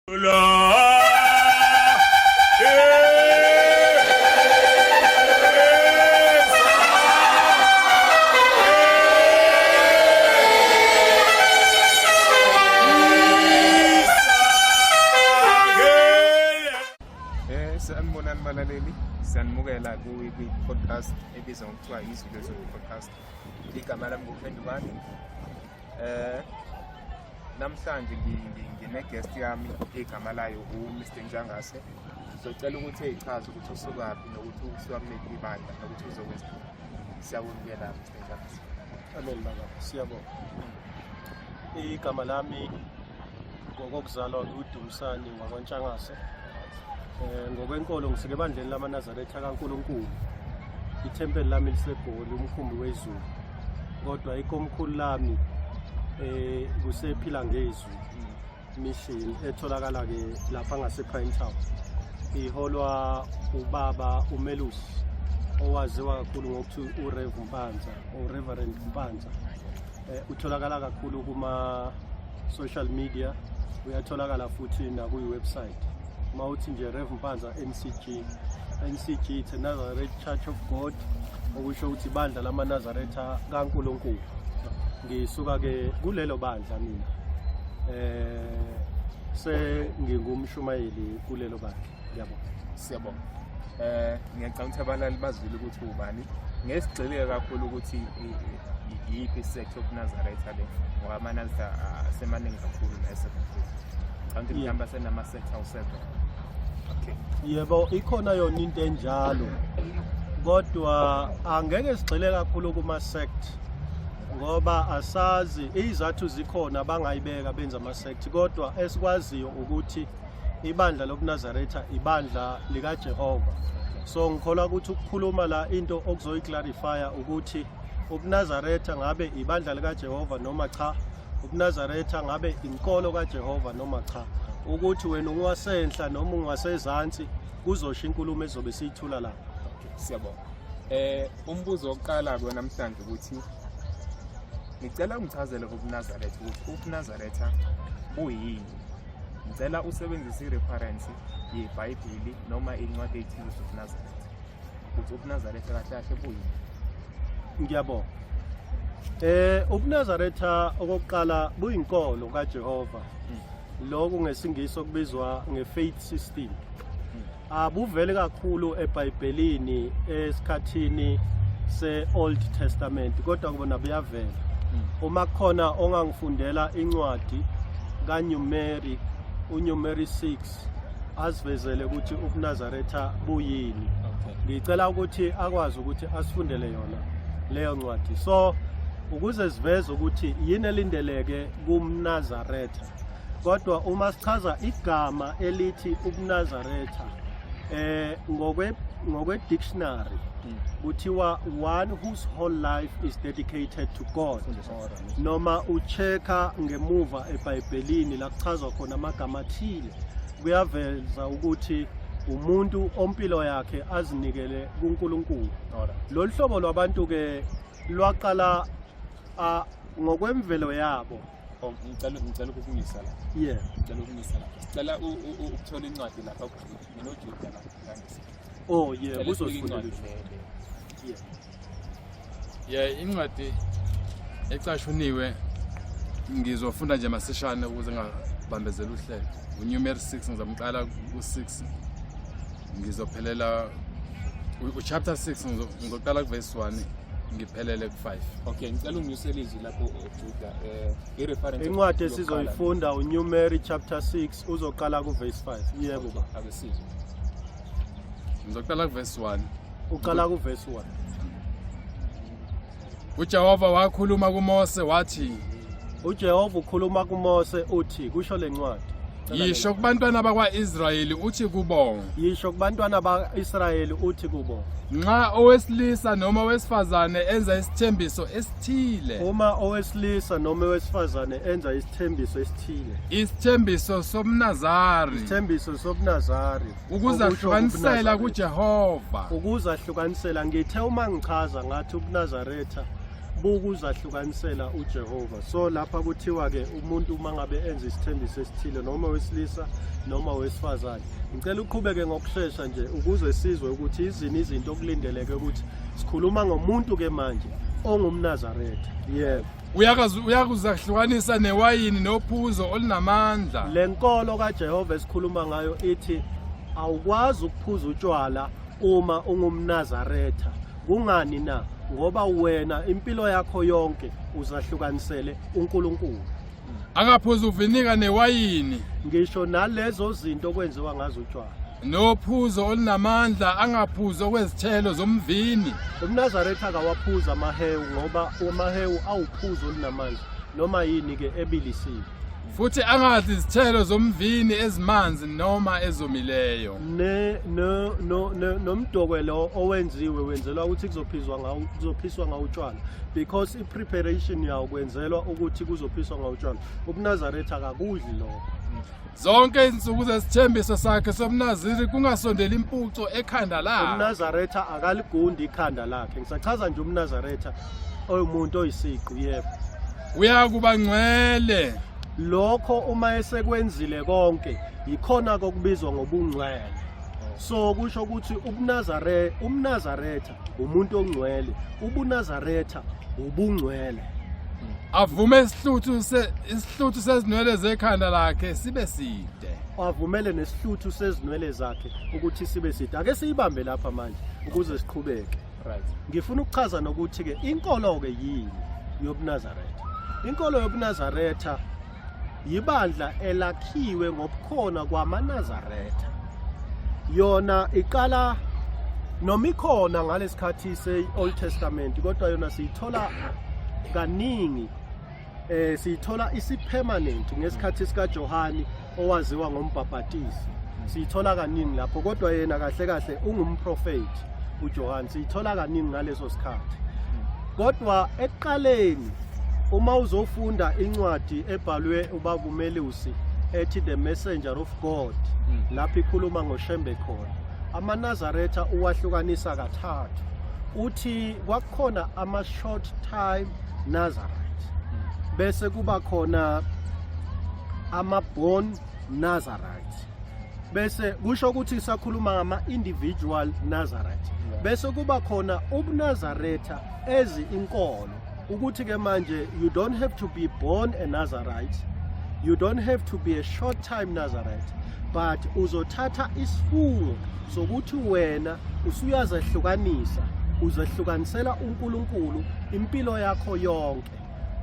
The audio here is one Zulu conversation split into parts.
Sanibonani balaleli, siyanimukela ku-podcast ebizwa ngokuthiwa Izwi Lezwi podcast. Igama lami nguPhendukani. Namhlanje ngine-guest yami igama layo uMr Njangase. Sizocela ukuthi eyichaze ukuthi usukaphi nokuthi usuka kuliphi ibandla nokuthi uzokwenza. Siyabonga Mr Njangase. Amen baba, siyabonga. Igama lami ngokuzalwa uDumisani wakwaNtshangase. Ngokwenkolo ngisuke ebandleni lamaNazaretha kaNkulunkulu. Ithempeli lami liseGoli, umkhumbi wezulu. Kodwa ikomkhulu lami kusephila ngezwi mission etholakala ke lapha ngasePine Town. Iholwa ubaba uMelusi owaziwa kakhulu ngokuthi uRev Mpanza or Reverend Mpanza. Utholakala kakhulu kuma social media, uyatholakala futhi na ku website. Mawuthi nje Rev Mpanza NCG it's a Nazareth Church of God, okusho ukuthi ibandla lamaNazaretha kaNkulunkulu. Ngisuka ke kulelo bandla mina. Ngingumshumayeli kulelo bandla. Ngiyabonga. Siyabonga. Ngiyacabanga ukuthi abalali bazile ukuthi ubani. Ngesigxileke kakhulu ukuthi yiphi sect of Nazaretha le ngoba amaNazaretha asemaningi kakhulu la eSouth. Kanti mhlawumbe senama sect awu7. Okay. Yebo, ikhona yona into enjalo. Kodwa angeke sigxile kakhulu kuma sect ngoba asazi izathu zikhona bangayibeka benza ama sect, kodwa esikwaziyo ukuthi ibandla lobuNazaretha ibandla lika Jehova. So ngikholwa ukuthi ukukhuluma la into okuzoyiclarifya ukuthi ubuNazaretha ngabe ibandla lika Jehova noma cha, ubuNazaretha ngabe inkolo kaJehova noma cha, ukuthi wena ungasenhla noma ungasezantsi kuzosho inkulumo ezobe siyithula la. Siyabonga. Umbuzo oqala ke namhlanje ukuthi ngicela ungichazele ubuNazaretha ukuthi ubuNazaretha buyini. Ngicela usebenzise ireference yeBhayibheli noma incwadi ethile ubuNazaretha. Ukuthi ubuNazaretha kahle kahle buyini. Ngiyabonga. ubuNazaretha okokuqala buyinkolo kaJehova. Lokhu ngesingisi okubizwa ngefaith system. Abuvele kakhulu eBhayibhelini esikhathini se-Old Testament, kodwa kubona buyavela. Uma khona ongangifundela incwadi kaNumeri, uNumeri 6, asivezele ukuthi ubuNazaretha buyini. Ngicela ukuthi akwazi ukuthi asifundele yona leyo ncwadi. So ukuze siveze ukuthi yini elindeleke kumNazaretha. Kodwa uma sichaza igama elithi ubuNazaretha ngokwe dictionary kuthiwa one whose whole life is dedicated to God. Noma uchecka ngemuva eBhayibhelini la kuchazwa khona amagama athile, kuyaveza ukuthi umuntu ompilo yakhe azinikele kuNkulunkulu. Lolu hlobo lwabantu ke lwaqala ngokwemvelo yabo. Ngicela ukungisa la. Yeah. Ngicela ukungisa la. Sicela ukuthola incwadi lapha ukuthi nginoJuda la ngandisa. Oh yeah, kuzofunda le. Yeah, incwadi ecashuniwe ngizofunda nje masishane ukuze ngabambezela uhlelo. uNumeri 6 ngizamqala ku6 ngizophelela chapter 6 ngizoqala kuverse 1 ngiphelele ku5. Okay, ngicela unginyusele izwi lapho uJuda ireference. Incwadi esizoyifunda uNumeri chapter 6 uzoqala kuverse 5. Yebo ba. Akesizwe. Ngizoqala kuverse 1. Uqala kuverse 1. uJehova wakhuluma kuMose wathi, uJehova ukhuluma kuMose uthi, kusho lencwadi, yisho kubantwana bakwaIsrayeli uthi kubo, yisho kubantwana bakwaIsrayeli uthi kubo, nxa owesilisa noma owesifazane enza isithembiso esithile, uma owesilisa noma owesifazane enza isithembiso esithile, isithembiso somNazari, isithembiso sobunazari, ukuzahlukanisela kuJehova, ukuzahlukanisela. Ngithe uma ngichaza ngathi ubuNazaretha bukuzahlukanisela uJehova. So lapha kuthiwa ke umuntu mangabe enza isithembiso esithile noma wesilisa noma wesifazane, ngicela uqhubeke ngokusheshsha nje ukuze sizwe ukuthi izini izinto okulindeleke ukuthi sikhuluma ngomuntu ke manje ongumNazaretha. Yebo. Uyakuzahlukanisa newayini nophuzo olunamandla. Lenkolo kaJehova esikhuluma ngayo ithi awukwazi ukuphuza utshwala uma ungumNazaretha. Kungani na? Ngoba wena impilo yakho yonke uzahlukanisele uNkulunkulu. Angaphuza uvinika newayini. Ngisho nalezo zinto kwenziwa ngazo utshwala. Nophuzo olunamandla angaphuza okwezithelo zomvini. UmNazaretha akawaphuza amahewu ngoba amahewu awuphuzo olunamandla noma yini ke ebilisiwe. Futhi angadli izithelo zomvini ezimanzi noma ezomileyo. Nomdokwe lo owenziwe wenzelwa ukuthi kuzophiswa ngawutshwala because ipreparation yawo kwenzelwa ukuthi kuzophiswa ngawutshwala. UmNazaretha akakudli lokho. Zonke izinsuku zesithembiso sakhe sobunaziri kungasondela impuco ekhanda lakhe. UmNazaretha akaligundi ikhanda lakhe. Ngisachaza nje umNazaretha oyumuntu oyisiqu yebo. Uyakuba ngcwele. Lokho uma esekwenzile konke yikhona kokubizwa ngobungcwele. So kusho ukuthi umNazaretha umuntu ongcwele, ubuNazaretha ubungcwele. Avume isihluthu sezinwele zekhanda lakhe sibe side. Avumele nesihluthu sezinwele zakhe ukuthi sibe side. Ake siyibambe lapha manje ukuze siqhubeke. Right. Ngifuna ukuchaza nokuthi ke inkolo ke yini yobuNazaretha. Inkolo yobuNazaretha yibandla elakhiwe ngobukhona kwamaNazaretha. Yona iqala noma ikhona ngalesikhathi se-Old Testament kodwa yona siyithola kaningi siyithola isipermanent ngesikhathi sika Johani owaziwa ngombhaphatisi. Siyithola kaningi lapho kodwa yena kahle kahle ungumprofeti uJohani, siyithola kaningi ngaleso sikhathi. Kodwa eqaleni uma uzofunda incwadi ebhalwe ubavumelusi ethi The Messenger of God, lapho ikhuluma ngoShembe khona, amaNazaretha uwahlukanisa kathathu. Uthi kwakukhona ama-short time Nazarite, bese kuba khona ama-born Nazarite, bese kusho ukuthi sakhuluma ngama-individual Nazarite, bese kuba khona ubuNazaretha ezi inkolo. Ukuthi ke manje you don't have to be born a Nazarite, you don't have to be a short time Nazarite, but uzothatha isifungo sokuthi wena usuyazahlukanisa, uzahlukanisela uNkulunkulu impilo yakho yonke.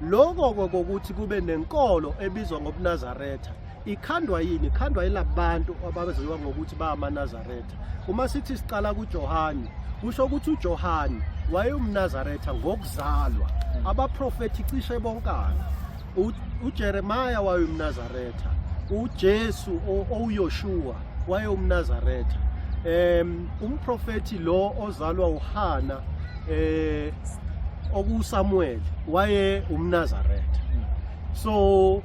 Lokho kokuthi kube nenkolo ebizwa ngobuNazaretha ikhandwa yini? Ikhandwa yilabantu abaziwa ngokuthi bangamaNazaretha. Uma sithi siqala kuJohani, kusho ukuthi uJohani wayeyumNazaretha ngokuzalwa. Abaprofeti cishe bonkana. uJeremiah wayeyumNazaretha, uJesu oUyoshua wayeyumNazaretha. Umprofeti lo ozalwa uHana okuSamuel waye umNazaretha. So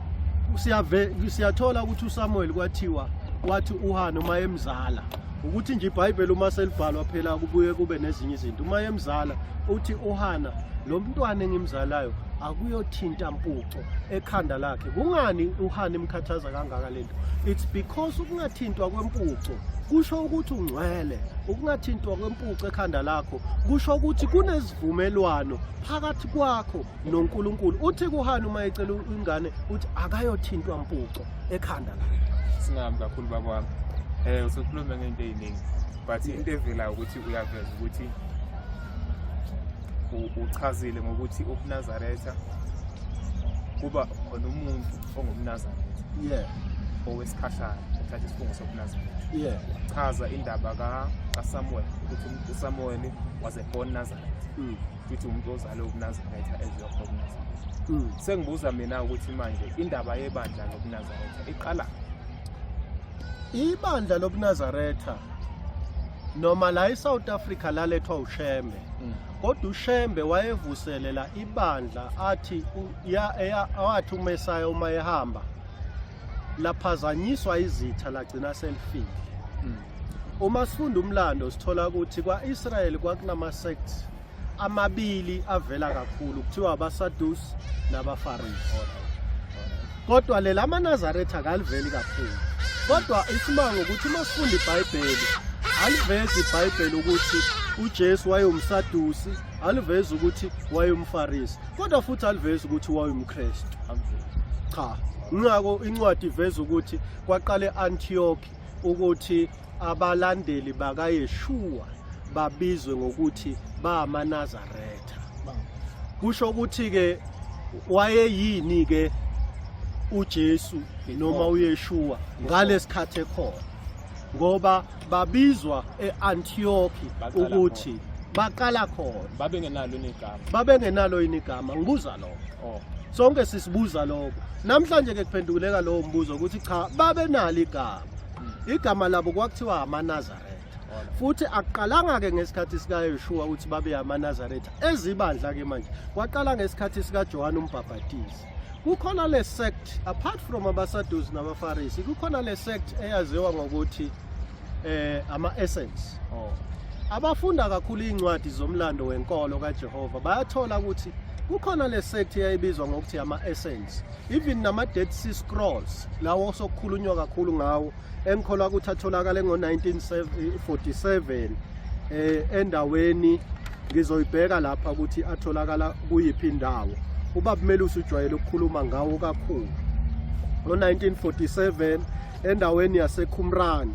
siyathola ukuthi uSamuel kwathiwa wathi uHana uma emzala, ukuthi nje iBhayibheli uma selibhalwa phela kubuye kube nezinye izinto. Uma emzala uthi uHana, lo mntwana engimzalayo akuyothinta mpuco ekhanda lakhe. Kungani uHana imkhathaza kangaka lento? It's because ukungathintwa kwempuco kusho ukuthi ungcwele. Ukungathintwa kwempuco ekhanda lakho kusho ukuthi kunezivumelwano phakathi kwakho noNkulunkulu. Uthi kuHana uma ecela ingane uthi akayothintwa mpuco ekhanda lakhe. Singami kakhulu baba wami. Usukhuluma ngento eziningi, but into evela ukuthi uyaveza ukuthi uchazile ngokuthi ubuNazaretha kuba khona umuntu ongumNazaretha. Yeah. Owesikhashana uthatha isifungo sobuNazaretha. Yeah. Chaza indaba kaSamuel ukuthi uSamuel was a born Nazareth. Ukuthi umuntu ozalwe ubuNazaretha eziwa khobuNazaretha. Sengibuza mina ukuthi manje indaba yebandla lobuNazaretha iqala. Ibandla lobuNazaretha noma la eSouth Africa lalethwa uShembe. Kodwa uShembe wayevuselela ibandla athi wathi uMesaya uma ehamba laphazanyiswa izitha lagcina selifile. Uma sifunda umlando sithola ukuthi kwaIsrael kwakunama sects amabili avela kakhulu kuthiwa abaSaddusi nabaFarisi. Kodwa lela amaNazaretha akaliveli kakhulu. Kodwa isimanga ukuthi uma sifunda iBhayibheli alivezi iBhayibheli ukuthi uJesu wayeyumSaddusi, alivezi ukuthi wayeyumFarisi, kodwa futhi alivezi ukuthi wayeyumKristu. Cha, ngako incwadi iveza ukuthi kwaqala eAntioch ukuthi abalandeli bakaYeshua babizwe ngokuthi bamaNazaretha. Kusho ukuthi ke wayeyini ke uJesu noma uYeshua ngalesikhathi ekhona, ngoba babizwa eAntioch ukuthi baqala khona, babengenalo inigama. Ngibuza lokho, sonke sisibuza lokho. Namhlanje ke kuphenduleka lowo mbuzo ukuthi cha, babenalo igama labo kwakuthiwa amaNazaretha. Futhi aqalanga ke ngesikhathi sika Yeshua ukuthi babe amaNazaretha ezibandla ke manje, kwaqala ngesikhathi sika John uMbhaphathizi. Kukhona le sect apart from abaSaddusi nabaFarisi, kukhona le sect eyaziwa ngokuthi ama-Essence. Abafunda kakhulu incwadi zomlando wenkolo kaJehova bayathola ukuthi kukhona le sect eyayibizwa ngokuthi ama-Essence. Even nama-Dead Sea Scrolls lawo sokukhulunywa kakhulu ngawo engikholwa ukuthi atholakale ngo-1947 endaweni, ngizoyibheka lapha ukuthi atholakala kuyiphi indawo. Ubaba Melusi ujwayele ukukhuluma ngawo kakhulu. Ngo-1947 endaweni yaseQumran.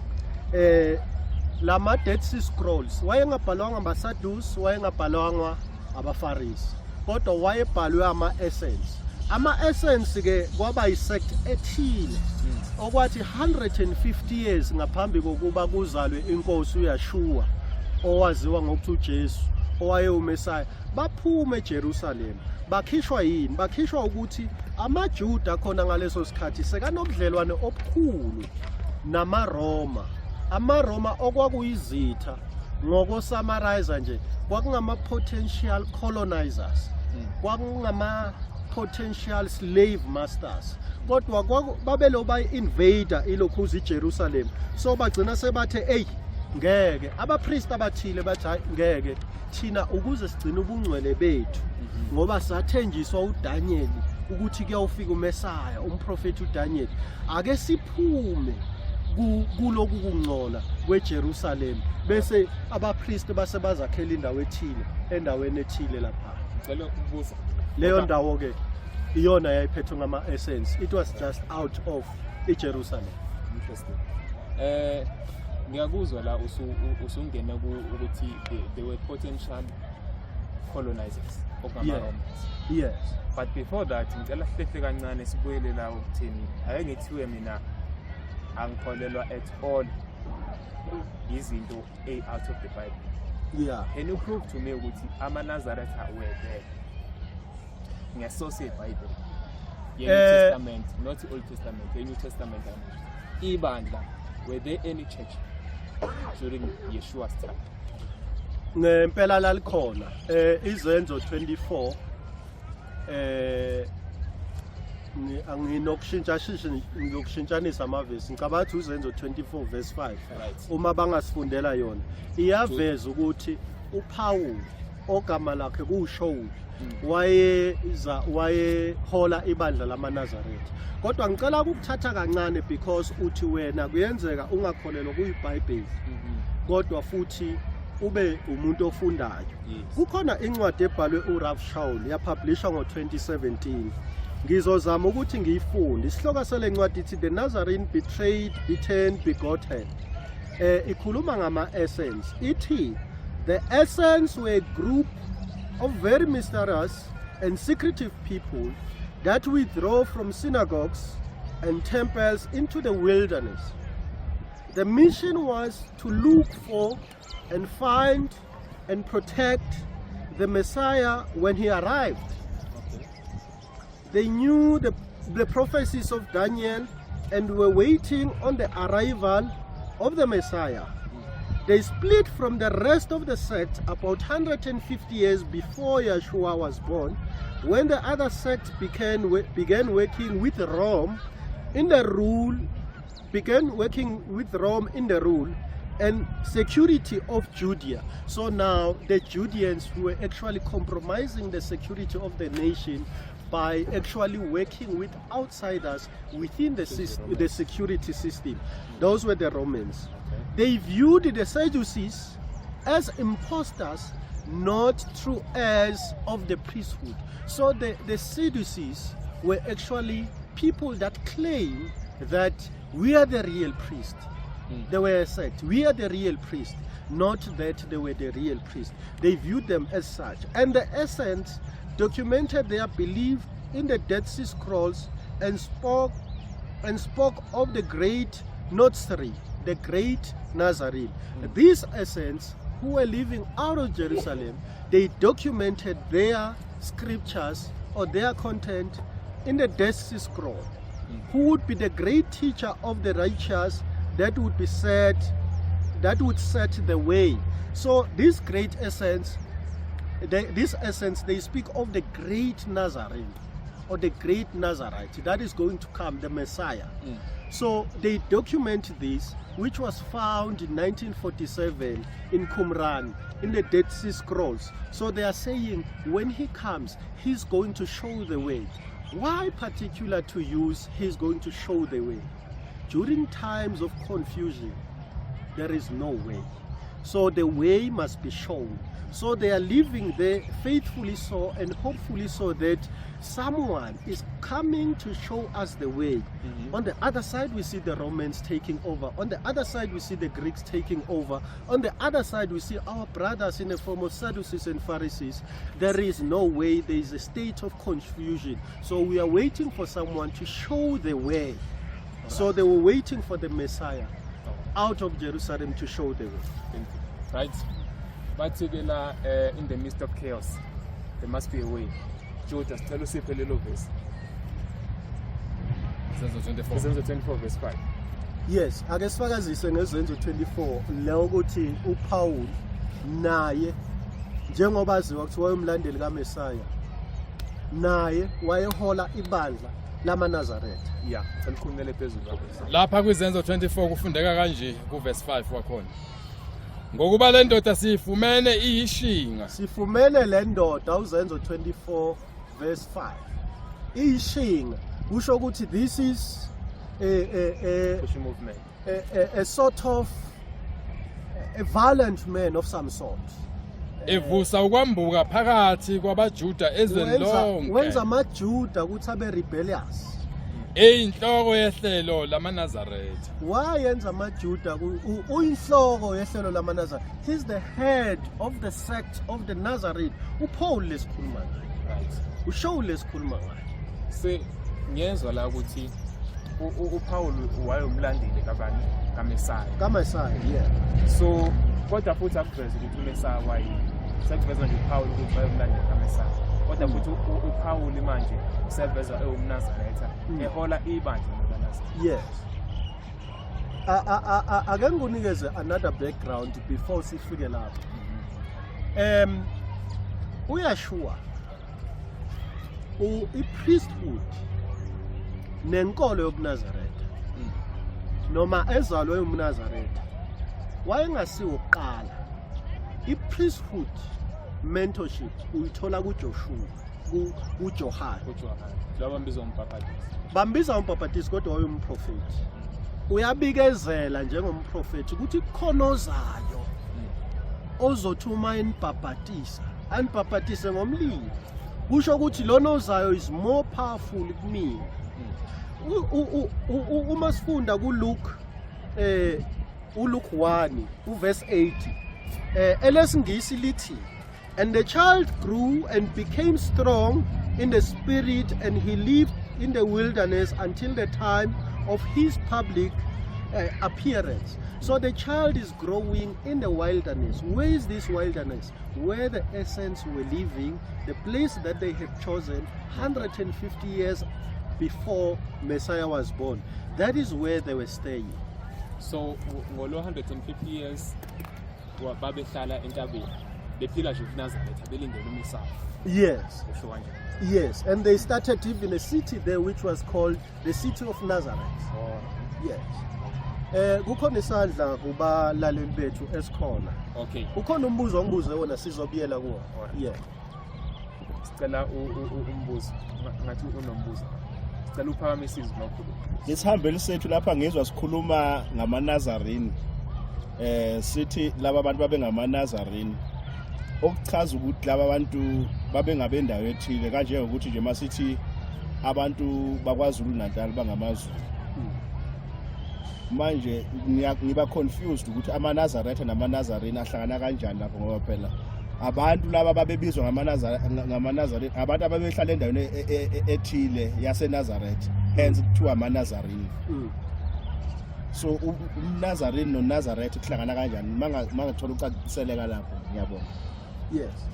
Lama-Dead Sea Scrolls wayengabhalwanga abaSaddusi, wayengabhalwanga abaFarisi, kodwa wayebhalwe ama-Essence. Ama-Essence ke kwaba yisect ethile okwathi 150 years ngaphambi kokuba kuzalwe inkosi uYeshua owaziwa ngokuthi uJesu owayewuMesaya, baphume eJerusalem. Bakhishwa yini? Bakhishwa ukuthi amaJuda khona ngaleso sikhathi sekanobudlelwane obukhulu namaRoma. AmaRoma okwakuyizitha ngokusummarize nje kwakungama-potential colonizers, kwakungama-potential slave masters, kodwa babelo bayi-invader ilokhuza iJerusalem. So bagcina sebathe eyi ngeke, abapriest abathile bathi hayi ngeke thina ukuze sigcine ubungcwele bethu, ngoba sathenjiswa uDaniel ukuthi kuyawufika uMesaya, umprofeti uDaniel, ake siphume kuloku kungcola kweJerusalem bese abapriest base bazakhela indawo ethile endaweni ethile lapha. Ngicela ukubuza Leyo ndawo ke iyona yayiphethwe ngama-Essence. It was just out of iJerusalem. Interesting. Ngiyakuzwa la usungena ukuthi they were potential colonizers of ama-Romans. Yes. But before that ngicela sihlele kancane sibuyele la ukuthini. Ake ngithiwe mina angikholelwa at all izinto out of the Bible. Yeah. Can you prove to me ukuthi ama-Nazaretha were there? Ngesource Bible. New Testament, not the Old Testament, the New Testament. Ibandla, were there any church during Yeshua's time? Ngempela lalikhona izenzo 24 nginokushintshanisa amavesi. Ngicabanga uzenzo 24 verse 5 uma bangasifundela yona iyaveza ukuthi uPaul ogama lakhe kuShaul wayehola ibandla lamaNazaretha. Kodwa ngicela ukuthatha kancane because uthi wena kuyenzeka ungakholelwa kuyiBhayibheli kodwa futhi ube umuntu ofundayo. Kukhona incwadi ebhalwe uRalph Shaul yapublishwa ngo-2017. Ngizozama ukuthi ngiyifunde. Isihloko sele ncwadi ithi The Nazarene Betrayed, Beaten, Begotten. Ikhuluma ngama-Essence. Ithi the Essence were a group of very mysterious and secretive people that withdraw from synagogues and temples into the wilderness. The mission was to look for and find and protect the Messiah when he arrived. They knew the prophecies of Daniel and were waiting on the arrival of the Messiah. They split from the rest of the sect about 150 years before Yeshua was born, when the other sect began working with Rome in the rule. and security of Judea. So now the Judeans were actually compromising the security of the nation by actually working with outsiders within the security system. Those were the Romans. They viewed the Sadducees as impostors, not true heirs of the priesthood. So the Sadducees were actually people that claim that we are the real priest. They were said, we are the real priest, not that they were the real priest. They viewed them as such. And the essence documented their belief in the Dead Sea Scrolls and spoke of the great Notzri, the great Nazarene. These essence who were living out of Jerusalem, they documented their scriptures or their content in the Dead Sea Scroll. Who would be the great teacher of the righteous that would set the way. So this great essence, they speak of the great Nazarene or the great Nazarite that is going to come, the Messiah. So they document this, which was found in 1947 in Qumran in the Dead Sea Scrolls. So they are saying when he comes, he's going to show the way. Why particular to use he's going to show the way? During times of confusion, there is no way. So the way must be shown. So they are living there faithfully so and hopefully so that someone is coming to show us the way. On the other side, we see the Romans taking over. On the other side, we see the Greeks taking over. On the other side, we see our brothers in the form of Sadducees and Pharisees. There is no way. There is a state of confusion. So we are waiting for someone to show the way. So they were waiting for the Messiah out of Jerusalem to show the way. Thank you. Right. But in the midst of chaos, there must be a way. Joe, just tell us a little verse. Zenzo 24 verse 5. Yes, ake sifakazise ngezenzo 24 leyo ukuthi uPaul naye njengoba aziwa ukuthi wayemlandeli kaMesaya naye wayehola ibandla lamaNazaretha. Yeah, selikhulumele phezulu lapho. Lapha kwizenzo 24 kufundeka kanje kuverse 5 wakhona. Ngokuba le ndoda sifumene iyishinga. Sifumene le ndoda uzenzo 24 verse 5. Iyishinga kusho ukuthi this is a sort of a violent man of some sort. Evusa ukwambuka phakathi kwabaJuda ezweni wenza amaJuda ukuthi abe rebellious. Eyinhloko yehlelo lamaNazaretha. Wayenza amaJuda uyinhloko yehlelo lamaNazaretha. He's the head of the sect of the Nazarene. uPaul lesikhuluma ngayo. Right. Ushow lesikhuluma ngayo. Se ngiyezwa la ukuthi uPaul wayomlandeli kabani kaMesaya. KaMesaya, yeah. So kodwa futhi akuveza ukuthi uMesaya wayini. Sekuveza nje uPaul ukuthi wayomlandeli kaMesaya. Kodwa futhi uPaul manje seveza umNazaretha ehola ibandla lamaNazaretha. Yes. Ake nginikeze another background before sifike lapho. Uyashua i-priesthood nenkolo yobuNazaretha noma ezalwe umNazaretha wayengasiwo kuqala. I-priesthood mentorship uyithola kuJoshua, kuJohane. Bambiza umbhaphatisi kodwa wayemprofeti. Uyabikezela njengomprofeti ukuthi kukhona ozayo ozothuma enibhaphatisa, anibhaphatise ngomlilo. Kusho ukuthi lona ozayo is more powerful kumina. Uma sifunda kuLuke uLuke 1 uverse 80 elesingisi lithi, and the child grew and became strong in the spirit, and he lived in the wilderness until the time of his public appearance. So the child is growing in the wilderness. Where is this wilderness? Where the essence were living, the place that they had chosen 150 years before Messiah was born. That is where they were staying. So ngolo 150 years babehlala entabeni bephila nje kuNazaretha belindele uMesaya. Yes. Yes, and they started even a city there which was called the city of Nazareth. Oh. Yes. Kukhona isandla kubalaleli bethu esikhona. Okay. Ukhona umbuzo ongibuze wona sizobiyela kuwo. Yeah. Sicela umbuzo. Ngathi unombuzo. Sicela uphakamise izwi lokho. Ngisihambeli sethu lapha ngizwa sikhuluma ngamaNazarene. Sithi laba abantu babe ngamaNazarene. Okuchaza ukuthi laba abantu babe ngabendawo ethile kanje ukuthi nje masithi abantu bakwaZulu Natal bangamaZulu. Manje ngiba confused ukuthi amaNazaretha namaNazarene ahlangana kanjani lapho ngoba phela abantu laba babebizwa ngamaNazarene abantu ababehlala endaweni ethile yaseNazaretha hence kuthiwa amaNazarene. So uNazarene noNazaretha kuhlangana kanjani mangathola ucaciseleka lapho ngiyabona. Yes.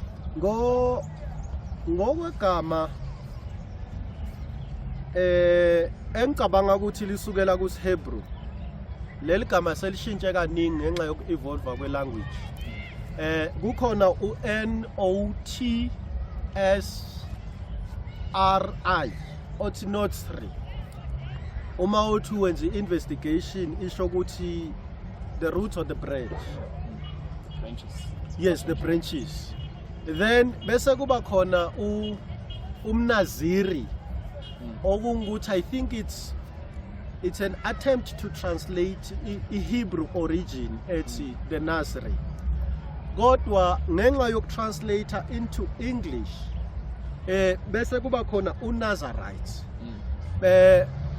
Ngokwegama engicabanga ukuthi lisukela kuShebrew. Leli gama selishintshe kaningi ngenxa yoku-evolve kwe-language. Kukhona uNOTSRI othi Notri. Uma uthi wenza investigation isho ukuthi the roots of the branch. Branches. Yes, the branches. Then bese kuba khona umNaziri. Okungukuthi I think it's an attempt to translate Hebrew origin ethi the Nazri. Kodwa ngenxa yokutranslate into English bese kuba khona uNazarite.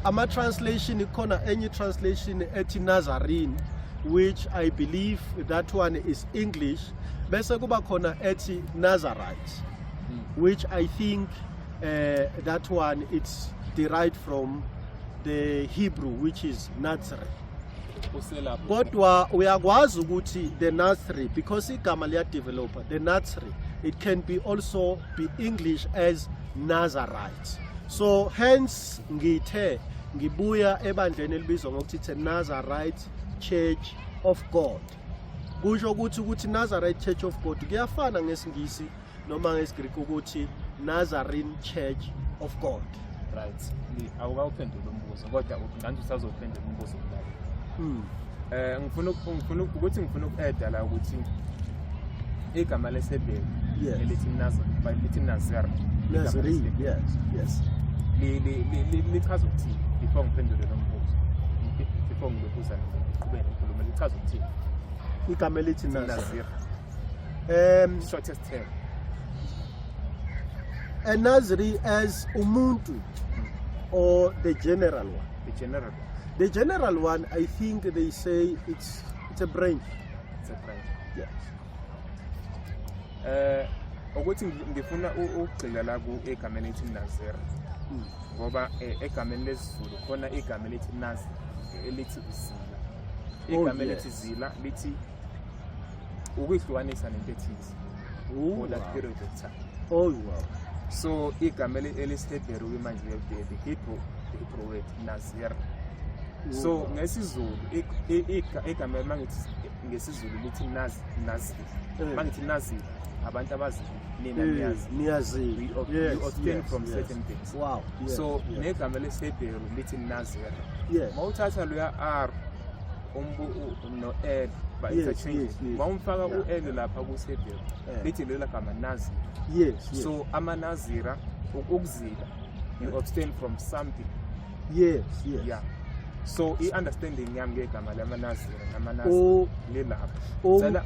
Ama translation ikhona any translation ethi Nazarene, which I believe that one is English. Bese kuba khona ethi Nazarite, which I think that one it's derived from the Hebrew, which is Nazri. Kodwa uyakwazi ukuthi the Nazri, because igama liya developer, the Nazri, it can be also be English as Nazarite. So hence ngibuya ebandleni elibizwa ngokuthi it's a Nazarite Church of God. Kusho ukuthi Nazarite Church of God kuyafana ngesingisi noma ngesGreek ukuthi Nazarene Church of God. Right. Awukawuphendula umbuzo kodwa nganje usazophendula umbuzo lapho. Ngifuna uku-add la ukuthi igama leSebhe elithi Nazar. Nazarene, yes. Lichaza ukuthi before ngiphendule lo mbuzo. Before ngilokuza ngiqhubeke ngikhuluma lichaza ukuthi igama elithi Nazir. Shortest term. A Nazri as umuntu or the general one. The general one, I think they say it's a branch. It's a branch. Yes. Ukuthi ngifuna ugcila la ku egama elithi Nazir. Ngoba egameni lesizulu khona igama elithi Nazir elithi uzila. Igama elithi zila lithi ukuyihlukanisa nento ethize. For that period of time. Oh wow. So igama eliShebheru manje the Hebrew word Nazir. So ngesizulu igama mangithi ngesizulu lithi Nazir. Mangithi Nazir abantu abazi nina niyazi. We obtain from certain things. Wow. Yes, so negama leShebheru lithi Nazir. Yes. Mawuthatha lo ya R no L but it's a change. Mawumfaka u-L lapha kuShebheru lithi lela gama Nazir. Yes. So amanazira ukuzila you abstain from something. Yes. Yeah. So i-understanding yami ngegama lamanazira namanazira lelapha. Cela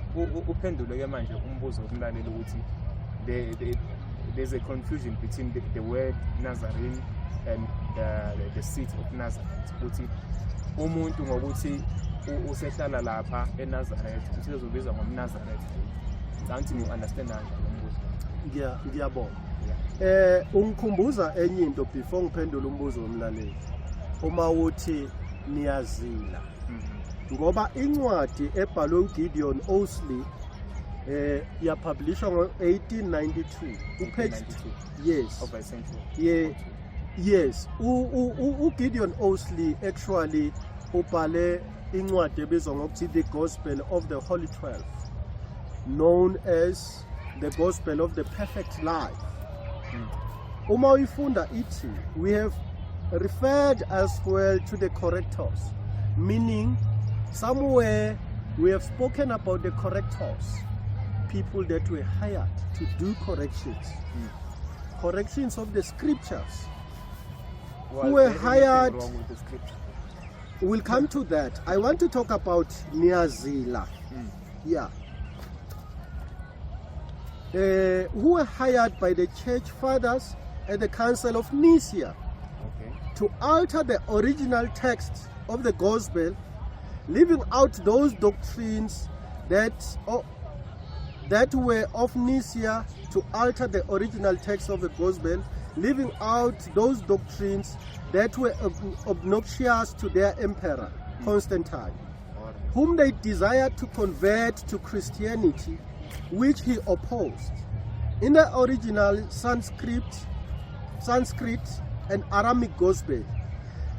uphendule ke manje umbuzo wokumlalela ukuthi there's a confusion between the word Nazarene and the seat of Nazareth. Ukuthi umuntu ngokuthi usehlala lapha eNazareth uthi uzobizwa ngomNazareth. Ngathi ngi-understand kanjani umbuzo. Ngiyabonga. Ungikhumbuza enye into before ngiphendule umbuzo womlaleli. Uma uthi niyazila. Ngoba incwadi ebhalwe uGideon Ousley yapublishwa ngo-1892 upage 2. Yes. Of a century. Yeah. Yes. uGideon Ousley actually ubhale incwadi ebizwa ngokuthi the Gospel of the Holy 12, known as the Gospel of the Perfect Life. Uma uyifunda ithi we have referred as well to the correctors, meaning Somewhere we have spoken about the correctors, people that were hired to do corrections, corrections of the scriptures. Was were there anything hired- wrong with the scripture? We'll come to that. I want to talk about Niazila. Yeah. Who were hired by the church fathers at the Council of Nicaea Okay. to alter the original text of the gospel, leaving out those doctrines that were of Nicaea, to alter the original text of the gospel, leaving out those doctrines that were obnoxious to their emperor, Constantine, All right. whom they desired to convert to Christianity, which he opposed. In the original Sanskrit and Aramic gospel,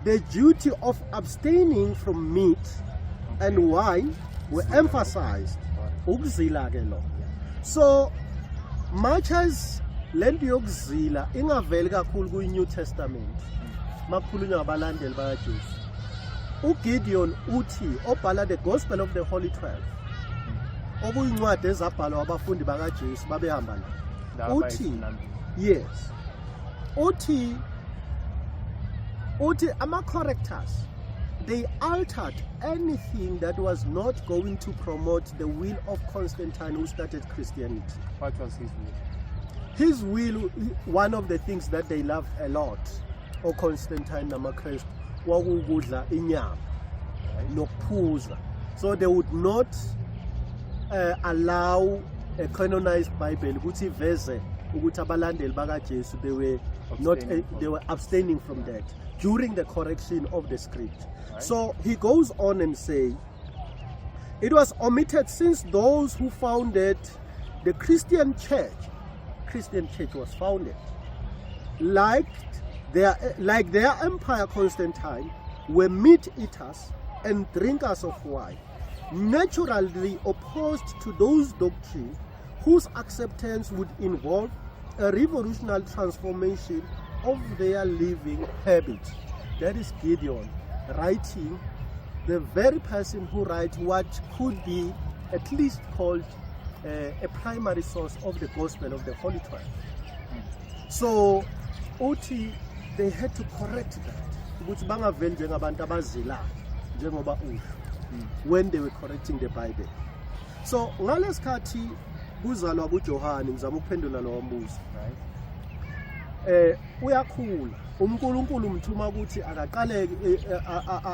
the duty of abstaining from meat and wine were emphasized. Ukuzila ke lo. So much as lento yokuzila ingaveli kakhulu kwi-New Testament makukhulunywa ngabalandeli bakaJesu, uGideon uthi obhala the Gospel of the Holy 12, okuyincwadi ezabhalwa abafundi bakaJesu babehamba la, Laba uthi bayisonambili. yes, uthi ama-correctors, they altered anything that was not going to promote the will of Constantine, who started Christianity. What was his will? His will, one of the things that they loved a lot, or Constantine namakrestu, wakukudla inyama nokuphuza. So they would not allow a canonized Bible ukuthi iveze ukuthi abalandeli bakaJesu they were abstaining from that during the correction of the script. Right. So he goes on and say, it was omitted since those who founded the Christian church was founded, like their empire Constantine, were meat eaters and drinkers of wine, naturally opposed to those doctrines whose acceptance would involve a revolutionary transformation of their living habit. That is Gideon writing, the very person who writes what could be at least called a primary source of the gospel of the Holy 12. So uthi they had to correct that ukuthi bangaveli njengabantu abazilayo njengoba usho when they were correcting the Bible. So ngalesikhathi kuzalwa kuJohane, ngizama ukuphendula lo mbuzo, Right. uyakhula uNkulunkulu umthuma ukuthi akaqale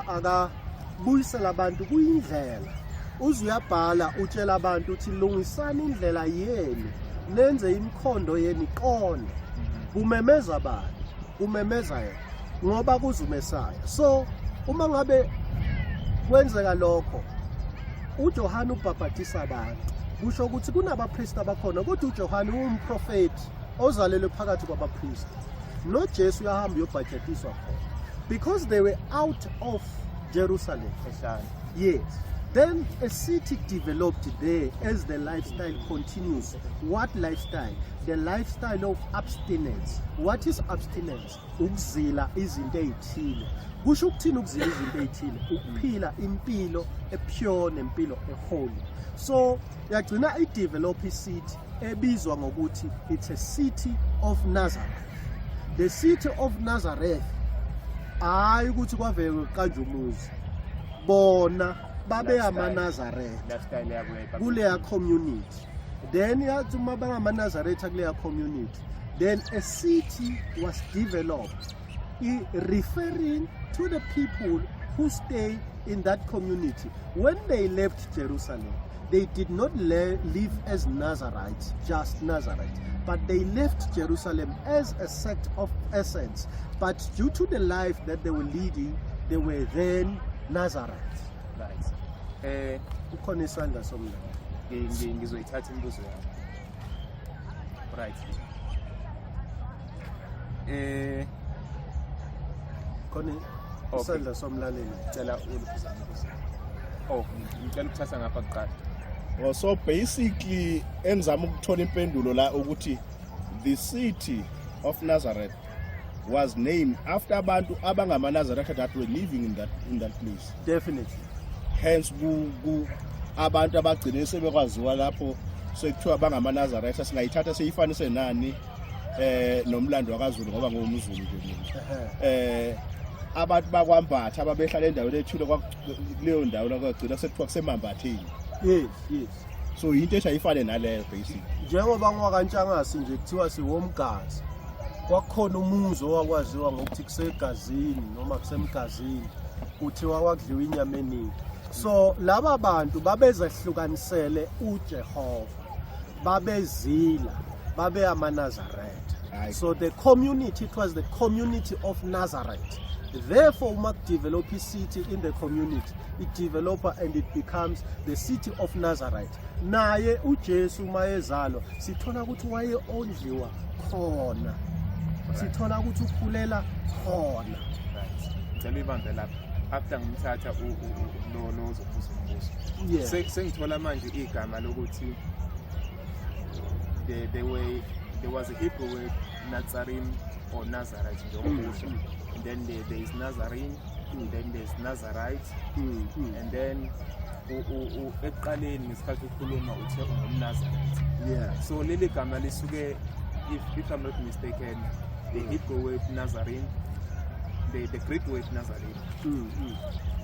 akabuyisela abantu kuyindlela, uzuyabhala utshela abantu uthi lungisani indlela yenu, nenze imikhondo yenu iqonde. Umemeza abantu, umemeza yena ngoba kuzumesaya. So uma ngabe kwenzeka lokho, uJohane ubhabhatisa abantu, kusho ukuthi kunabapristi abakhona, kodwa uJohane umprofeti ozalelwe phakathi kwabapristi. NoJesu uyahamba uyobhajetiswa khona because they were out of Jerusalem. Eshana. Yes. Then a city developed there as the lifestyle continues. What lifestyle? The lifestyle of abstinence. What is abstinence? Ukuzila izinto ezithile. Kusho ukuthini ukuzila izinto ezithile? Ukuphila impilo epure nempilo eholy. So yagcina idevelop city ebizwa ngokuthi it's a city of Nazareth. The city of Nazareth hayi ukuthi kwavele kanje umuzi. Bona babe amaNazareth Lifestyle yabo yayiba- kuleya community. Then yathi uma bangamaNazareth kuleya community, then a city was developed referring to the people who stay in that community. When they left Jerusalem, they did not live as Nazarites, just Nazarites, but they left Jerusalem as a sect of essence. But due to the life that they were leading, they were then Nazarites. Right. Ukhona isandla somla. Ngizoyithatha imibuzo yami. Right. Khona Okay. isandla somlaleli. Ngicela uliphuzane imibuzo. Oh, ngicela ukuthatha ngapha kuqala. Well, so basically engizama ukuthola impendulo la ukuthi the city of Nazareth was named after abantu abangamaNazareth that were living in that place. Definitely. hence abantu abagcine sebekwaziwa lapho sekuthiwa bangamaNazaretha singayithatha seyifanise nani nomlando wakaZulu ngoba ngomZulu nje mina abantu bakwambatha ababehlala endaweni ethule kuleyo ndawo la kwagcina sekuthiwa kusemambatheni. Yes. So into eshayifane naleyo basically Njengoba ngwakantshangasi nje kuthiwa siwomgazi. Kwakhona umuzi owakwaziwa ngokuthi kusegazini noma kusemgazini kuthiwa kwakudliwa inyama eningi. So laba bantu babezehlukanisele uJehova. Babezila, babe amaNazaretha. So the community, it was the community of Nazareth. Therefore, uma develop city in the community, it develop and it becomes the city of Nazareth. Naye uJesu mayezalwa, sithola ukuthi waye ondliwa khona. Sithola ukuthi ukhulela khona. Ngicela ibambe lapha. After ngimthatha lo uzobuza umbuzo. Yeah. Sengithola manje igama lokuthi there was a Hebrew word Nazarim or Nazarite njengokusho. And then there is Nazarene, and then there's Nazarite, and then eqaleni ngesikhathi ukhuluma uthe ungumNazarite. Yeah. So leli gama lisuke, if I'm not mistaken, the Hebrew word Nazarene, the Greek word Nazarene,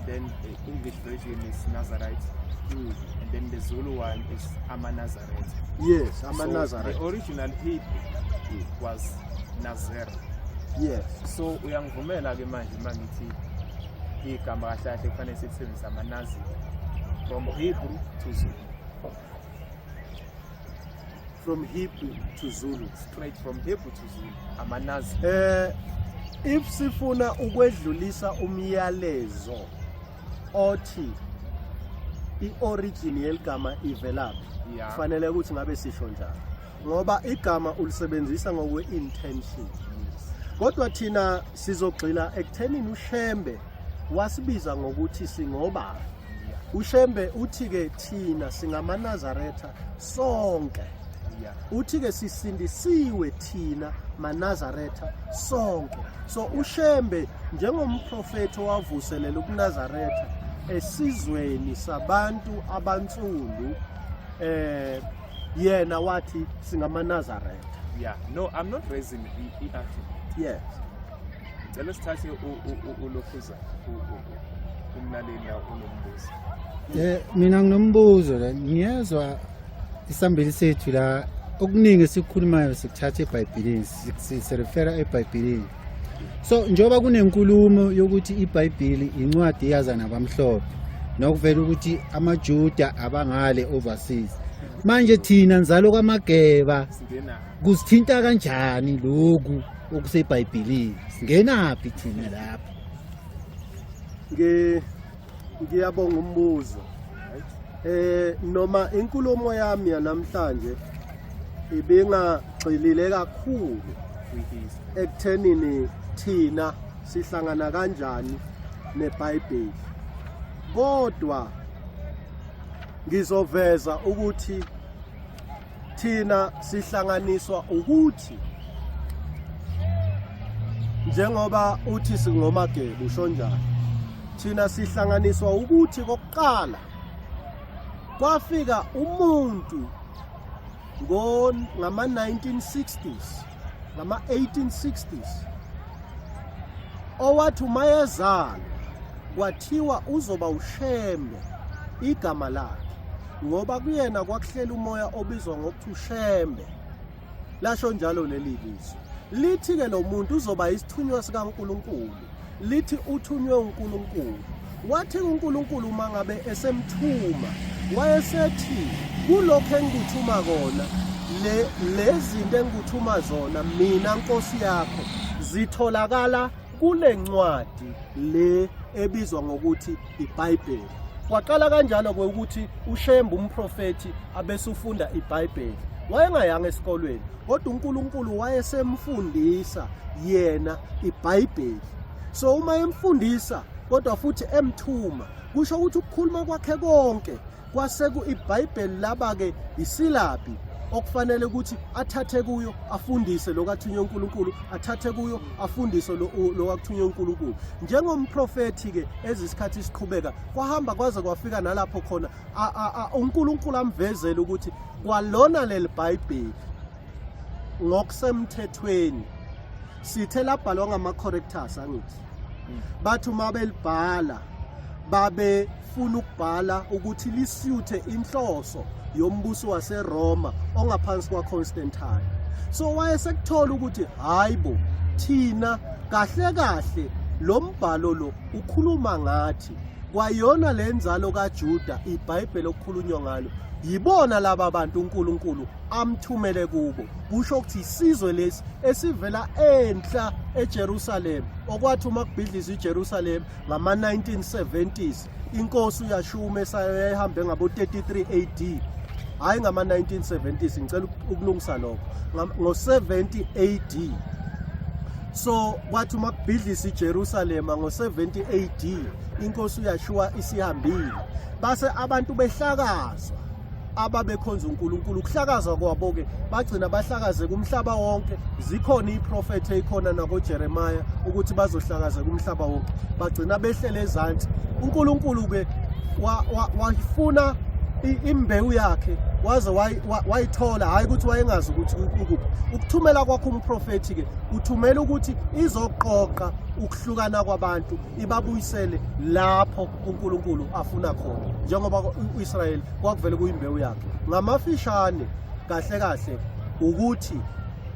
then the English version is Nazarite, and then the Zulu one is amaNazaretha. Yes, So amaNazaretha. the original Hebrew was Nazer. Yes. So uyangivumela ke manje mangithi igama kahle kahle kufanele sisebenzise amaNazi from Hebrew to Zulu. From Hebrew to Zulu. Straight from Hebrew to Zulu. amaNazi. If sifuna ukwedlulisa umyalezo othi iorigin yeligama ivelaphi, Yeah. kufanele ukuthi ngabe sisho njalo. Ngoba igama ulisebenzisa ngokwe intention. Kodwa thina sizogxila ekuthenini uShembe wasibiza ngokuthi singoba. uShembe uthi ke thina singamaNazaretha sonke. Yeah. Uthi ke sisindisiwe thina maNazaretha sonke. So uShembe njengomprofeti owavuselela kuNazaretha esizweni sabantu abansundu yena wathi singamaNazaretha. Yeah. No, I'm not raising argument. Yes. Ngicela sithathe uLokhuza umlaleli la unombuzo. Mina nginombuzo la ngiyezwa isambeli sethu la okuningi sikhulumayo sikuthatha eBhayibhelini sirefera eBhayibhelini. So njoba kunenkulumo yokuthi iBhayibheli incwadi yaza nabamhlophe nokuvela ukuthi amaJuda abangale overseas. Manje thina nzalo kwaMageba Singena kusithinta kanjani lokhu okuseBhayibhelini? Singenaphi thina lapha? Ngiyabonga umbuzo. Noma inkulumo yami yanamhlanje ibingagxilile kakhulu ekuthenini thina sihlangana kanjani neBhayibheli. Kodwa ngizoveza ukuthi thina sihlanganiswa ukuthi njengoba uthi singoMageba usho njalo. Thina sihlanganiswa ukuthi kokuqala kwafika umuntu ngama 1960s ngama 1860s owathi mayezalwa kwathiwa uzoba uShembe igama lakhe ngoba kuyena kwakuhlela umoya obizwa ngokuthi uShembe. Lasho njalo leli lizwi lithi ke lo muntu uzoba isithunywa sikaNkulunkulu. Lithi uthunywe uNkulunkulu. Wathi uNkulunkulu mangabe esemthuma wayesethi kulokho engikuthuma kona lezinto engikuthuma zona mina Nkosi yakho zitholakala kule ncwadi le ebizwa ngokuthi iBhayibheli. Kwaqala kanjalo ukuthi uShembe umprofeti abesufunda iBhayibheli. Wayengayanga esikolweni kodwa uNkulunkulu wayesemfundisa yena iBhayibheli. So uma emfundisa kodwa futhi emthuma kusho ukuthi ukukhuluma kwakhe konke kwaseku iBhayibheli laba ke isilaphi okufanele ukuthi athathe kuyo afundise lokathunywe uNkulunkulu, athathe kuyo afundise lokathunywe uNkulunkulu. Njengomprofeti ke ezisikhathi siqhubeka kwahamba kwaze kwafika nalapho khona uNkulunkulu amvezela ukuthi kwalona leli Bible ngokusemthethweni sithe labhalwa ngama-correctors angithi bathi uma belibhala babefuna ukubhala ukuthi lisuthe inhloso yombuso waseRoma ongaphansi kwaConstantine. So wayesekuthola ukuthi hayibo thina kahle kahle lo mbhalo lo ukhuluma ngathi kwayona lenzalo kaJuda iBhayibheli okukhulunywa ngalo yibona laba bantu uNkulunkulu amthumele kubo. Kusho ukuthi isizwe lesi esivela enhla eJerusalem okwathi uma kubhidliza iJerusalem ngama-1970s inkosi uYashuma esayihambe ngabo-33 AD hayi ngama-1970s ngicela ukulungisa lokho ngo-70 AD. So kwathi uma kubhidlisa iJerusalem ngo-70 AD inkosi uYashua isihambile base abantu behlakazwa ababekhonza uNkulunkulu. Kuhlakazwa kwabo ke bagcina bahlakaze kumhlaba wonke. Zikhona iprofeti ekhona nakoJeremiah ukuthi bazohlakaza kumhlaba wonke, bagcina behlele ezantsi. uNkulunkulu ke wafuna imbewu yakhe waze wayithola, hayi ukuthi wayengazi ukuthi ukuphi. Ukuthumela kwakho umprofeti ke uthumela ukuthi izoqoqa ukuhlukana kwabantu ibabuyisele lapho uNkulunkulu afuna khona, njengoba uIsrayeli kwakuvele kuyimbewu yakhe. Ngamafishane kahle kahle ukuthi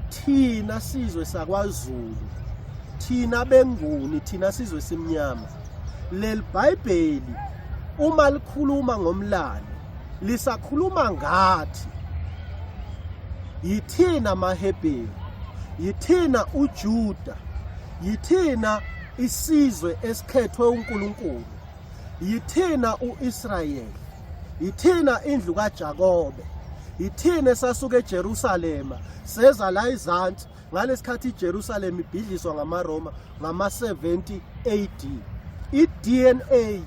thina sizwe sakwaZulu, thina benguni, thina sizwe simnyama, leli Bible uma likhuluma ngomlando lisakhuluma ngathi yithina maHebheru, yithina uJuda, yithina isizwe esikhethwe uNkulunkulu, yithina uIsrayeli, yithina indlu kaJakobe, yithina esasuka eJerusalema seza la izansi ngalesikhathi iJerusalem ibhidliswa ngamaRoma ngama-70 AD. iDNA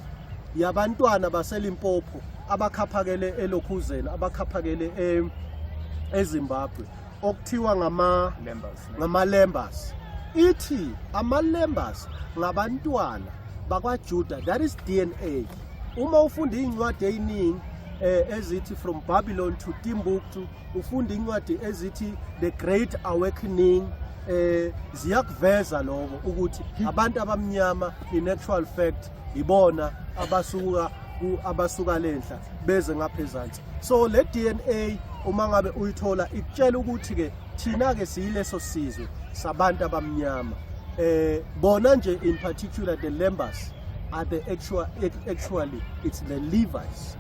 yabantwana baseLimpopo abakhaphakele eLokhuzeni, abakhaphakele eZimbabwe okuthiwa ngama-Lembas, ithi ama-Lembas ngabantwana bakwaJuda. That is DNA. Uma ufunda incwadi eziningi ezithi From Babylon to Timbuktu, ufunda incwadi ezithi The Great Awakening, ziyakuveza lokho ukuthi abantu abamnyama in actual fact ibona abasuka lenhla beze ngaphezansi. So le DNA uma ngabe uyithola ikutshela ukuthi ke thina ke siyileso sizwe sabantu abamnyama. Bona nje in particular the Lembas are the actually it's the Levites,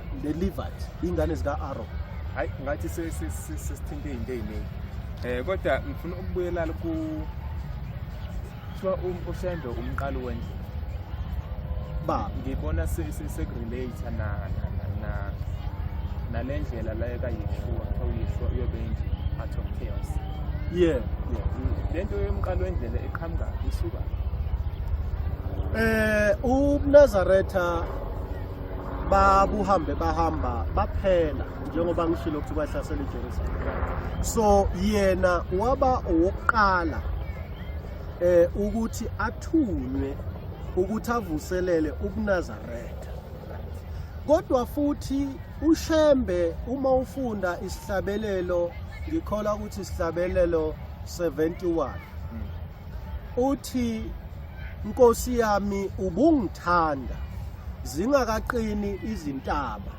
ingane zika Aaron. Hayi ngathi sesithinte izinto eziningi. Kodwa ngifuna ukubuyela ku uShembe umqalo wendlu. Ba ngibona sekurelate na lendlela la kaYeshua uYeshua uyobenzi part of chaos. Yeah. Lento yomqalo wendlela eqhamuka isuka uNazaretha bahamba baphela njengoba ngishilo ukuthi bahlasela iJerusalem. So yena waba owokuqala ukuthi athunywe ukuthi avuselele uNazaretha. Kodwa futhi uShembe uma ufunda isihlabelelo, ngikhola ukuthi isihlabelelo 71 uthi Nkosi yami ubungithanda zingakaqini izintaba,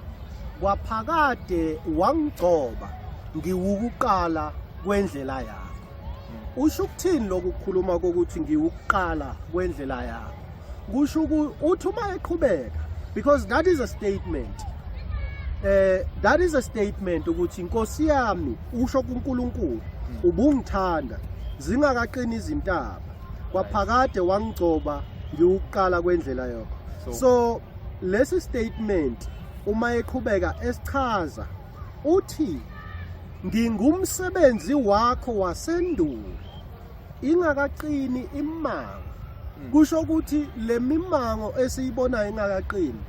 kwaphakade wangigcoba ngiwukuqala kwendlela yakho. Usho ukuthini lokukhuluma kokuthi ngiwukuqala kwendlela yakho? Kusho uthi uma eqhubeka, because that is a statement. That is a statement ukuthi Nkosi yami, usho kuNkulunkulu, ubungithanda zingakaqini izintaba, kwaphakade wangigcoba ngiwukuqala kwendlela yakho. So lesi statement uma eqhubeka esichaza uthi ngingumsebenzi wakho wasendulo ingakaqini imango. Kusho ukuthi le mimango esiyibonayo ingakaqini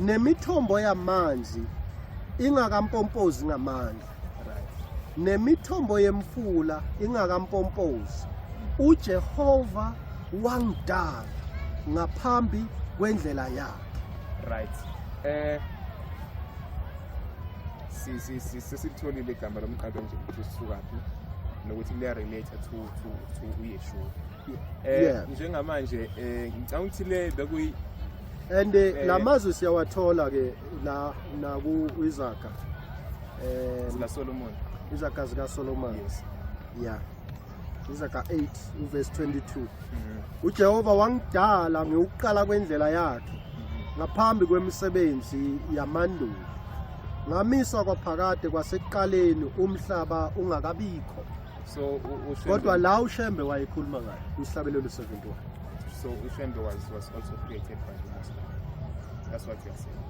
nemithombo yamanzi ingakampompozi ngamandla. nemithombo yemfula ingakampompozi uJehova wangidala ngaphambi kwendlela yakhe. Right. Sisitholile igama lomqalo nje ukuthi sisukaphi nokuthi liya relate to uYeshua. Yeah. Njengamanje ngicabanga ukuthi le bekuyi And lamazwi siyawathola ke la naku Izaga. la Solomon. Izaga zika Solomon. Yes. Yeah. Izaga 8 verse 22. uJehova wangidala ngeuqala kwendlela yakhe ngaphambi kwemisebenzi yamandulo. Ngamisa kwaphakade kwasekuqaleni umhlaba ungakabikho. So Kodwa la uShembe wayekhuluma ngayo kuhlabelelo 71. So Ushembe was also created by the Most High. That's what you are saying.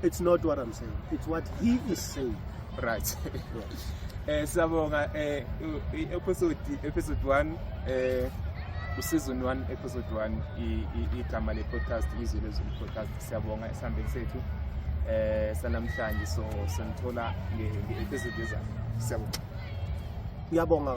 It's not what I'm saying. It's what he is saying. Right. Siyabonga episode 1 season 1 episode 1 igama le podcast izwi lezulu podcast siyabonga esihambeni sethu sanamhlanje so senithola nge episode ezayo. Siyabonga. Ngiyabonga.